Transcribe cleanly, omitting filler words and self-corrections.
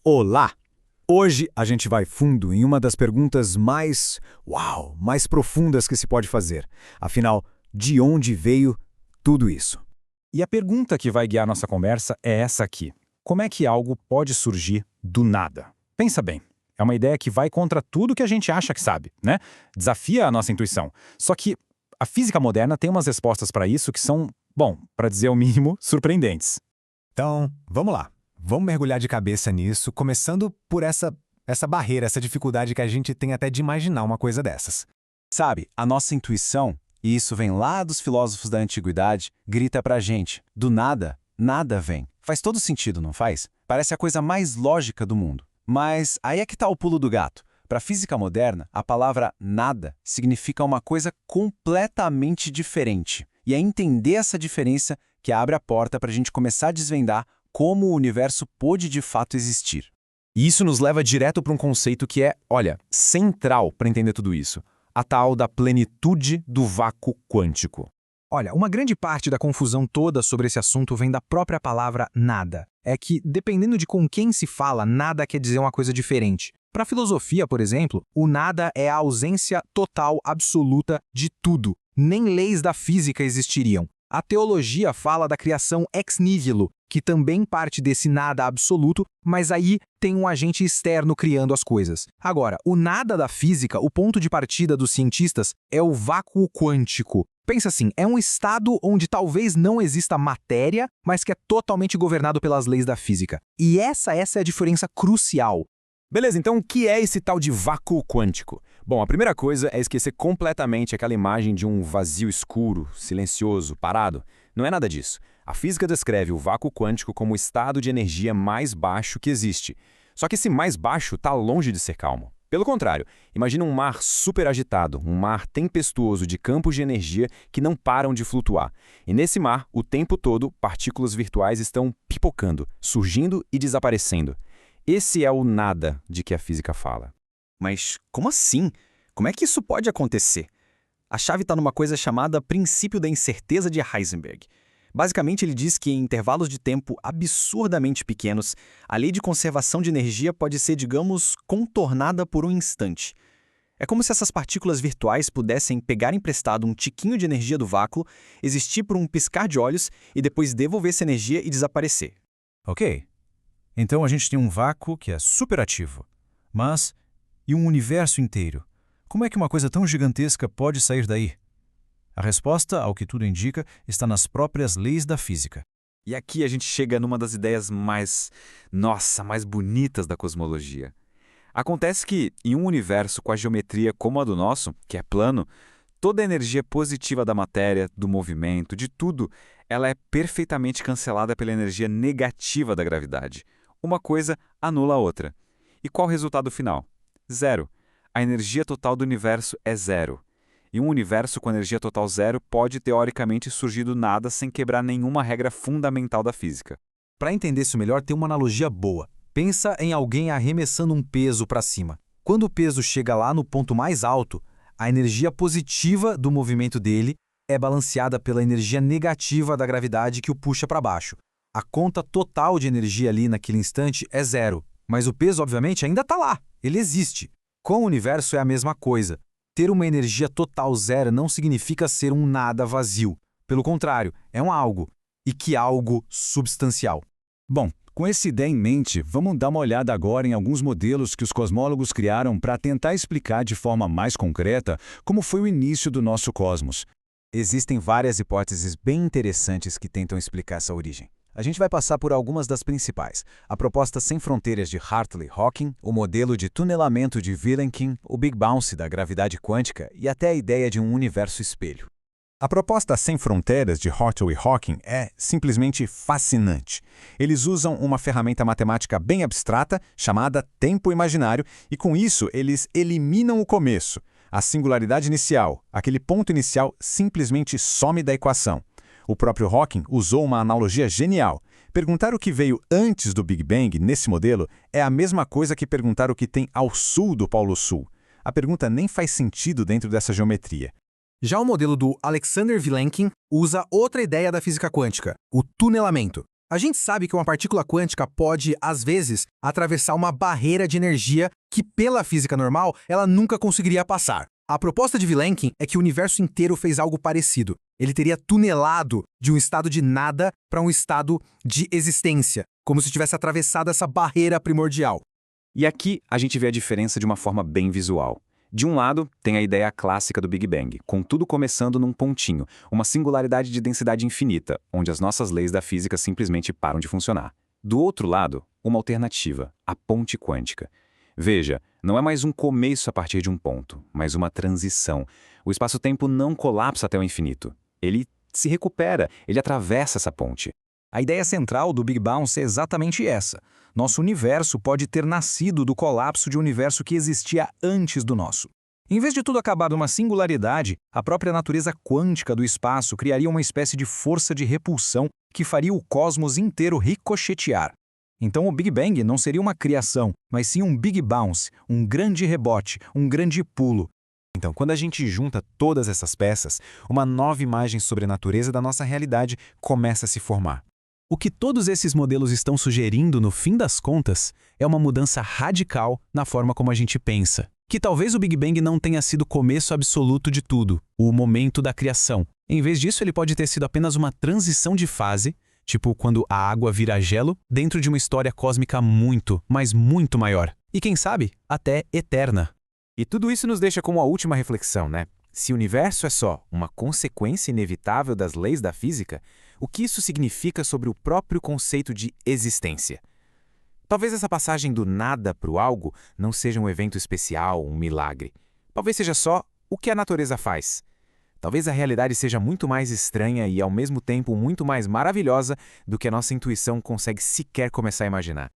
Olá! Hoje a gente vai fundo em uma das perguntas mais profundas que se pode fazer. Afinal, de onde veio tudo isso? E a pergunta que vai guiar nossa conversa é essa aqui. Como é que algo pode surgir do nada? Pensa bem, é uma ideia que vai contra tudo que a gente acha que sabe, né? Desafia a nossa intuição. Só que a física moderna tem umas respostas para isso que são, para dizer o mínimo, surpreendentes. Então, vamos lá. Vamos mergulhar de cabeça nisso, começando por essa barreira, essa dificuldade que a gente tem até de imaginar uma coisa dessas. Sabe, a nossa intuição, e isso vem lá dos filósofos da antiguidade, grita pra gente, do nada, nada vem. Faz todo sentido, não faz? Parece a coisa mais lógica do mundo. Mas aí é que tá o pulo do gato. Para a física moderna, a palavra nada significa uma coisa completamente diferente. E é entender essa diferença que abre a porta para a gente começar a desvendar como o universo pôde de fato existir. E isso nos leva direto para um conceito que é, central para entender tudo isso. A tal da plenitude do vácuo quântico. Olha, uma grande parte da confusão toda sobre esse assunto vem da própria palavra nada. É que, dependendo de com quem se fala, nada quer dizer uma coisa diferente. Para a filosofia, por exemplo, o nada é a ausência total, absoluta de tudo. Nem leis da física existiriam. A teologia fala da criação ex nihilo, que também parte desse nada absoluto, mas aí tem um agente externo criando as coisas. Agora, o nada da física, o ponto de partida dos cientistas, é o vácuo quântico. Pensa assim, é um estado onde talvez não exista matéria, mas que é totalmente governado pelas leis da física. E essa é a diferença crucial. Beleza, então o que é esse tal de vácuo quântico? Bom, a primeira coisa é esquecer completamente aquela imagem de um vazio escuro, silencioso, parado. Não é nada disso. A física descreve o vácuo quântico como o estado de energia mais baixo que existe. Só que esse mais baixo está longe de ser calmo. Pelo contrário, imagina um mar super agitado, um mar tempestuoso de campos de energia que não param de flutuar. E nesse mar, o tempo todo, partículas virtuais estão pipocando, surgindo e desaparecendo. Esse é o nada de que a física fala. Mas como assim? Como é que isso pode acontecer? A chave está numa coisa chamada princípio da incerteza de Heisenberg. Basicamente, ele diz que em intervalos de tempo absurdamente pequenos, a lei de conservação de energia pode ser, digamos, contornada por um instante. É como se essas partículas virtuais pudessem pegar emprestado um tiquinho de energia do vácuo, existir por um piscar de olhos e depois devolver essa energia e desaparecer. Ok. Então a gente tem um vácuo que é superativo. Mas, e um universo inteiro? Como é que uma coisa tão gigantesca pode sair daí? A resposta, ao que tudo indica, está nas próprias leis da física. E aqui a gente chega numa das ideias mais bonitas da cosmologia. Acontece que, em um universo com a geometria como a do nosso, que é plano, toda a energia positiva da matéria, do movimento, de tudo, ela é perfeitamente cancelada pela energia negativa da gravidade. Uma coisa anula a outra. E qual o resultado final? Zero. A energia total do universo é zero. E um universo com energia total zero pode, teoricamente, surgir do nada sem quebrar nenhuma regra fundamental da física. Para entender isso melhor, tem uma analogia boa. Pensa em alguém arremessando um peso para cima. Quando o peso chega lá no ponto mais alto, a energia positiva do movimento dele é balanceada pela energia negativa da gravidade que o puxa para baixo. A conta total de energia ali naquele instante é zero, mas o peso, obviamente, ainda está lá, ele existe. Com o universo é a mesma coisa. Ter uma energia total zero não significa ser um nada vazio. Pelo contrário, é um algo, e que algo substancial. Bom, com essa ideia em mente, vamos dar uma olhada agora em alguns modelos que os cosmólogos criaram para tentar explicar de forma mais concreta como foi o início do nosso cosmos. Existem várias hipóteses bem interessantes que tentam explicar essa origem. A gente vai passar por algumas das principais. A proposta sem fronteiras de Hartley-Hawking, o modelo de tunelamento de Vilenkin, o Big Bounce da gravidade quântica e até a ideia de um universo espelho. A proposta sem fronteiras de Hartley-Hawking é simplesmente fascinante. Eles usam uma ferramenta matemática bem abstrata chamada tempo imaginário e com isso eles eliminam o começo. A singularidade inicial, aquele ponto inicial, simplesmente some da equação. O próprio Hawking usou uma analogia genial. Perguntar o que veio antes do Big Bang nesse modelo é a mesma coisa que perguntar o que tem ao sul do Polo Sul. A pergunta nem faz sentido dentro dessa geometria. Já o modelo do Alexander Vilenkin usa outra ideia da física quântica, o tunelamento. A gente sabe que uma partícula quântica pode, às vezes, atravessar uma barreira de energia que, pela física normal, ela nunca conseguiria passar. A proposta de Vilenkin é que o universo inteiro fez algo parecido. Ele teria tunelado de um estado de nada para um estado de existência, como se tivesse atravessado essa barreira primordial. E aqui a gente vê a diferença de uma forma bem visual. De um lado, tem a ideia clássica do Big Bang, com tudo começando num pontinho, uma singularidade de densidade infinita, onde as nossas leis da física simplesmente param de funcionar. Do outro lado, uma alternativa, a ponte quântica. Veja, não é mais um começo a partir de um ponto, mas uma transição. O espaço-tempo não colapsa até o infinito. Ele se recupera, ele atravessa essa ponte. A ideia central do Big Bounce é exatamente essa. Nosso universo pode ter nascido do colapso de um universo que existia antes do nosso. Em vez de tudo acabar numa singularidade, a própria natureza quântica do espaço criaria uma espécie de força de repulsão que faria o cosmos inteiro ricochetear. Então o Big Bang não seria uma criação, mas sim um Big Bounce, um grande rebote, um grande pulo. Então, quando a gente junta todas essas peças, uma nova imagem sobre a natureza da nossa realidade começa a se formar. O que todos esses modelos estão sugerindo, no fim das contas, é uma mudança radical na forma como a gente pensa. Que talvez o Big Bang não tenha sido o começo absoluto de tudo, o momento da criação. Em vez disso, ele pode ter sido apenas uma transição de fase, tipo quando a água vira gelo, dentro de uma história cósmica muito, mas muito maior. E quem sabe, até eterna. E tudo isso nos deixa com uma última reflexão, né? Se o universo é só uma consequência inevitável das leis da física, o que isso significa sobre o próprio conceito de existência? Talvez essa passagem do nada para o algo não seja um evento especial, um milagre. Talvez seja só o que a natureza faz. Talvez a realidade seja muito mais estranha e, ao mesmo tempo, muito mais maravilhosa do que a nossa intuição consegue sequer começar a imaginar.